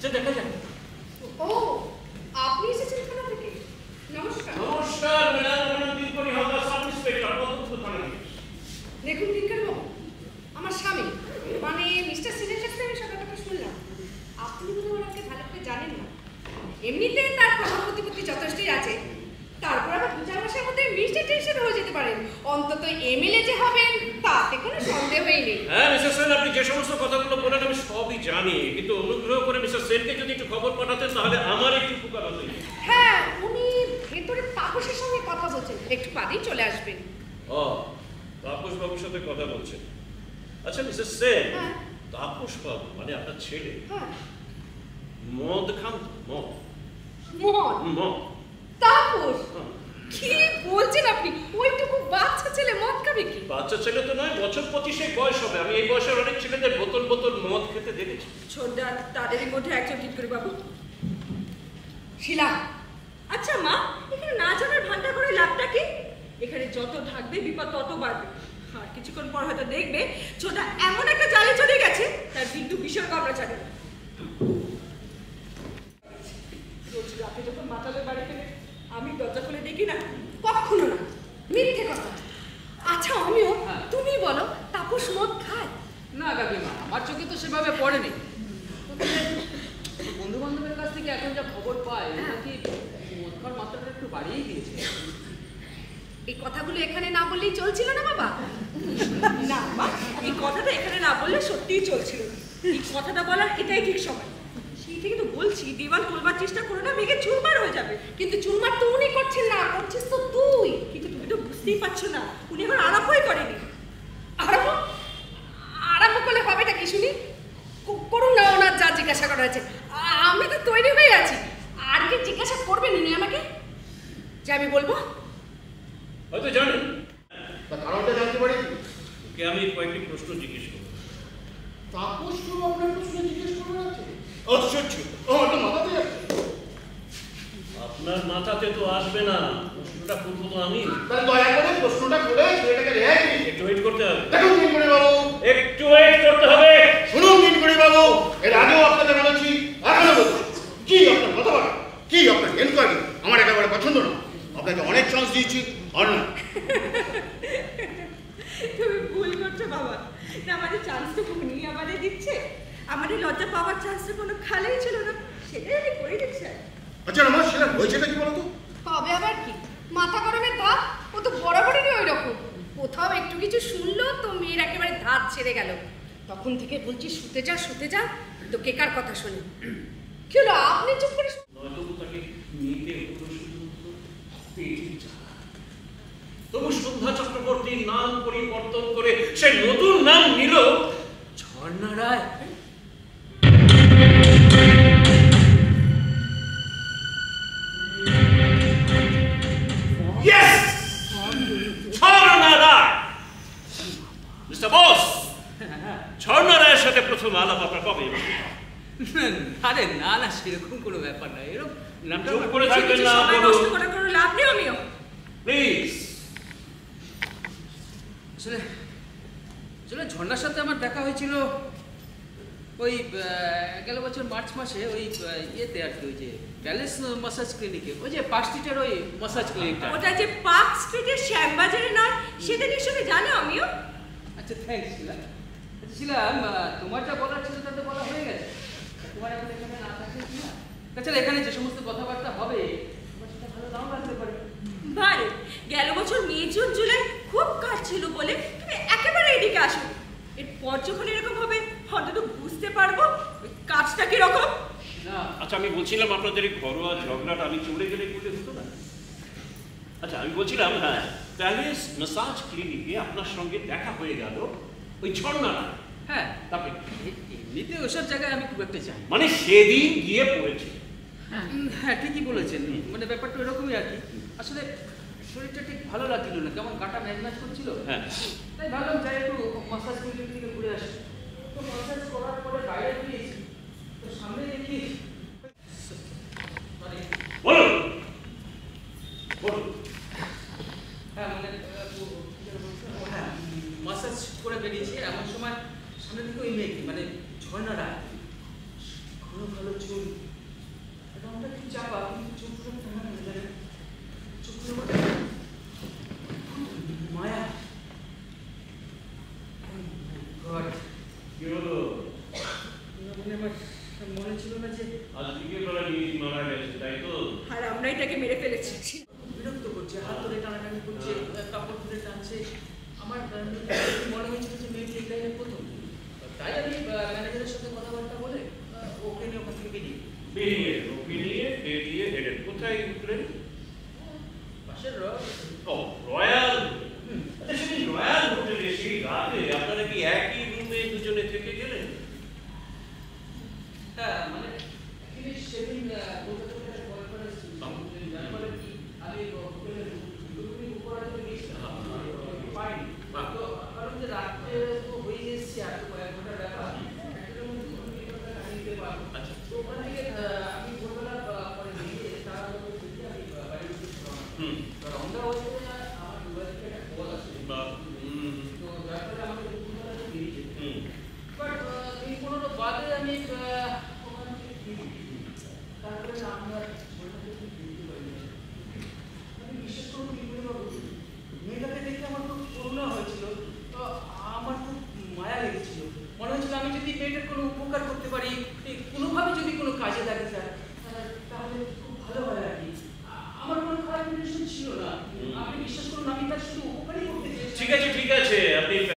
আচ্ছা দেখা যাক। ও আপনি এসেছেন থানা থেকে? নমস্কার। নমস্কার ম্যাডাম, দিনকরি হালদার সাব ইন্সপেক্টর প্রথম থানা থেকে। দেখুন বিজ্ঞানবাবু, আমার স্বামী মানে মিস্টার সিনের কাছ থেকে আমি সব ব্যাপারটা শুনলাম। আপনি বোধহয় ওনাকে ভালো করে জানেন না। এমনিতে তার প্রভাব প্রতিপত্তি যথেষ্টই আছে, তারপর আবার 2-4 মাসের মধ্যে মিস্টার টেনশন হয়ে যেতে পারেন। অন্তত এমএলএ যে হবেন তাতে কোনো সন্দেহই নেই। হ্যাঁ মিস্টার সেন, আপনি যে সমস্ত কথাগুলো বলেন আমি সবই জানি, কিন্তু অনুগ্রহ করে মিস্টার সেনকে যদি একটু খবর পাঠাতেন তাহলে আমার একটু উপকার হতো। হ্যাঁ, উনি ভেতরে তাপসের সঙ্গে কথা বলছেন, একটু বাদেই চলে আসবেন। ও, তাপস বাবুর সাথে কথা বলছেন। আচ্ছা মিস্টার সেন, হ্যাঁ। তাপস বাবু মানে আপনার ছেলে হ্যাঁ। মদ খান? মদ মদ? মদ? তাপস কি বলছেন আপনি? ওইটুকু বাচ্চা ছেলে মদ খাবে কি? বাচ্চা ছেলে তো নয়, বছর 25 বয়স হবে। আমি এই বয়সের অনেক ছেলেদের বোতল বোতল মদ খেতে দেখেছি। ছোটদা তাদেরই মধ্যে একজন ঠিক করে বাবু। শিলা, আচ্ছা মা, এখানে না জানার ভান্ডার করে লাভটা কি? এখানে যত থাকবে বিপদ তত বাড়বে। আর কিছুক্ষণ পর হয়তো দেখবে ছোটদা এমন একটা জালে চলে গেছে তার বিন্দু বিষয় আমরা জানি না। রোজ রাতে যখন মাতালের বাড়ি ফেলে আমি দরজা খুলে দেখি না, কখনো না, মিথ্যে কথা। আচ্ছা আমিও, তুমি বলো তাপস মদ খায়? না কাকিমা, আমার চোখে তো সেভাবে পড়েনি। বন্ধু বান্ধবের কাছ থেকে এখন যা খবর পাই নাকি মদ খাওয়ার মাত্রাটা একটু বাড়িয়েই দিয়েছে। এই কথাগুলো এখানে না বললেই চলছিল না বাবা? না মা, এই কথাটা এখানে না বললে সত্যিই চলছিল না। এই কথাটা বলার এটাই ঠিক সময়। সেই থেকে তো বলছি দেওয়াল তোলবার চেষ্টা করো না, ভেঙে চুরমার হয়ে যাবে। কিন্তু চুরমার তো উনি করছেন না, করছিস তো তুই। কিন্তু তুমি তো বুঝতেই পারছো না, উনি এখন আরম্ভই করেনি। আরম্ভ করলে হবেটা কি শুনি? করুন না, ওনার যা জিজ্ঞাসা করা হয়েছে। আমি তো তৈরি হয়ে আছি। আর কি জিজ্ঞাসা করবেন উনি আমাকে যে আমি বলবো? হয়তো জানেন, তা কারণটা জানতে পারি? ওকে আমি কয়েকটি প্রশ্ন জিজ্ঞেস করব। তাপস তো আপনার প্রশ্ন জিজ্ঞেস করে আছে? আশ্চর্য, আমার তো মাথাতে যাচ্ছে। আপনার মাথাতে তো আসবে না, প্রশ্নটা করবো তো আমি। তাহলে দয়া করে প্রশ্নটা করে ছেলেটাকে রেহাই দিন। একটু ওয়েট করতে হবে। দেখুন দিনকরি বাবু, একটু ওয়েট করতে হবে। শুনুন দিনকরি বাবু, এর আগেও আপনাকে বলেছি, এখনো বলছি, কি আপনার কথাবার্তা, কি আপনার এনকোয়ারি আমার একেবারে পছন্দ না। আপনাকে অনেক চান্স দিয়েছি, আর না। তুমি ভুল করছো বাবা। না, আমাদের চান্স তো উনি আমাদের দিচ্ছে। আমাদের লজ্জা পাওয়ার চান্সটা কোনো খালেই ছিল না, সেটাই আমি করে দিচ্ছি। আচ্ছা আমার সেটা হয়েছেটা কি বলতো? তবে আবার কি, মাথা গরমের দাঁত, ও তো বরাবরই ওই রকম। কোথাও একটু কিছু শুনলো তো মেয়ের একেবারে ধাত ছেড়ে গেল। তখন থেকে বলছি শুতে যা শুতে যা, তো কে কার কথা শুনি? কি হলো আপনি চুপ করে? নয়তো তাকে নিতে হতো শুধুমাত্র পেটের জ্বালা। তবু সন্ধ্যা চক্রবর্তীর নাম পরিবর্তন করে সে নতুন নাম নিল ঝর্ণা রায়। মিস্টার বস, ঝর্ণা রায়ের সাথে প্রথম আলাপ আপনার কবে? আরে না না, সেরকম কোনো ব্যাপার না। এরকম নামটা চুপ করে থাকবেন না, নষ্ট করে কোনো লাভ নেই। আমিও প্লিজ। আসলে আসলে ঝর্ণার সাথে আমার দেখা হয়েছিল ওই গেল বছর মার্চ মাসে, ওই ইয়েতে আর কি, ওই যে প্যালেস মাসাজ ক্লিনিকে, ওই যে পার্ক স্ট্রিটের ওই মাসাজ ক্লিনিকটা। ওটা যে পার্ক স্ট্রিটের শ্যামবাজারে নয়, সেটা নিশ্চয়ই জানো। আমিও। আচ্ছা থ্যাংকস শিলা। আচ্ছা শিলা, তোমার যা বলার ছিল তাতে বলা হয়ে গেছে। তোমার এখন এখানে না থাকলে কি না, তাছাড়া এখানে যে সমস্ত কথাবার্তা হবে তোমার সেটা ভালো নাও লাগতে পারে। ভালো, গেল বছর মে জুন জুলাই খুব কাজ ছিল বলে তুমি একেবারে এদিকে আসো। এরপর যখন এরকম হবে অন্তত বুঝতে পারবো কাজটা কিরকম। আচ্ছা আমি বলছিলাম আপনাদের এই ঘরোয়া ঝগড়াটা আমি চলে গেলে বলে হতো না? আচ্ছা আমি বলছিলাম, হ্যাঁ, প্যালেস ম্যাসাজ ক্লিনিকে আপনার সঙ্গে দেখা হয়ে গেল ওই ঝর্ণা। হ্যাঁ, তারপরে এমনিতে ওসব জায়গায় আমি খুব একটা চাই, মানে সেদিন গিয়ে পড়েছে। হ্যাঁ ঠিকই বলেছেন, মানে ব্যাপারটা এরকমই আর কি। আসলে শরীরটা ঠিক ভালো লাগছিল না, কেমন গাটা ম্যাচ ম্যাচ করছিল। হ্যাঁ, তাই ভাবলাম যাই একটু মাসাজ ক্লিনিক থেকে ঘুরে আসি। তো মাসাজ করার পরে বাইরে গিয়েছি, তো সামনে দেখি বলুন বলুন। হ্যাঁ মানে হ্যাঁ মাসাজ করে বেরিয়েছি, এমন সময় সামনে থেকে ওই মেয়েটি মানে ঝর্ণা রায় ঘন কালো চুল, রংটা একটু চাপা, কিন্তু চোখগুলো কেমন হয়ে যায়, চোখগুলো মায়া। কি হলো? আমার মনে ছিল না যে আজ বিকেলবেলা নিয়ে মারা গেছে, তাই তো? আর আমরাই তাকে মেরে ফেলেছি। বিরক্ত করছে, হাত ধরে টানাটানি করছে, কাপড় ধরে টানছে। আমার মনে হয়েছিল যে মেয়েটি এই লাইনের প্রথম। তাই আমি ম্যানেজারের সাথে কথাবার্তা বলে ওকে নিয়ে ওখান থেকে বেরিয়ে হেডেন। কোথায় উঠলেন? পাশের রয়্যাল। আচ্ছা, সেদিন রয়্যাল হোটেলে সেই রাতে আপনারা কি একই রুমে দুজনে থেকে গেলেন? হ্যাঁ, মানে সেদিন কলকাতা থেকে কল করে যার ফলে কি আমি হোটেলের উপরে গিয়েছিলাম, পাইনি। তো কারণ যে রাত্রে তো হয়ে এসেছি, আর তো কয়েক ঘন্টার ব্যাপার, একটার মধ্যে নিতে পারবো। তো ওখান থেকে আমি ভোরবেলা পরে বেরিয়ে তারা আমি বাড়ি রমদা হচ্ছে আমার মোবাইল থেকে একটা কল আসে, তো যার ফলে আমাকে দুপুরবেলা বেরিয়ে যেতে। বাট 15 বাদে আমি ওখান থেকে ফিরি, তারপরে আপনার ফিরতে পারি। আমি বিশেষ করে মেয়েটাকে দেখে আমার খুব করুণা হয়েছিল, তো আমার খুব মায়া লেগেছিল। মনে হচ্ছিল আমি যদি মেয়েটার কোনো উপকার করতে পারি, কোনোভাবে যদি কোনো কাজে লাগে,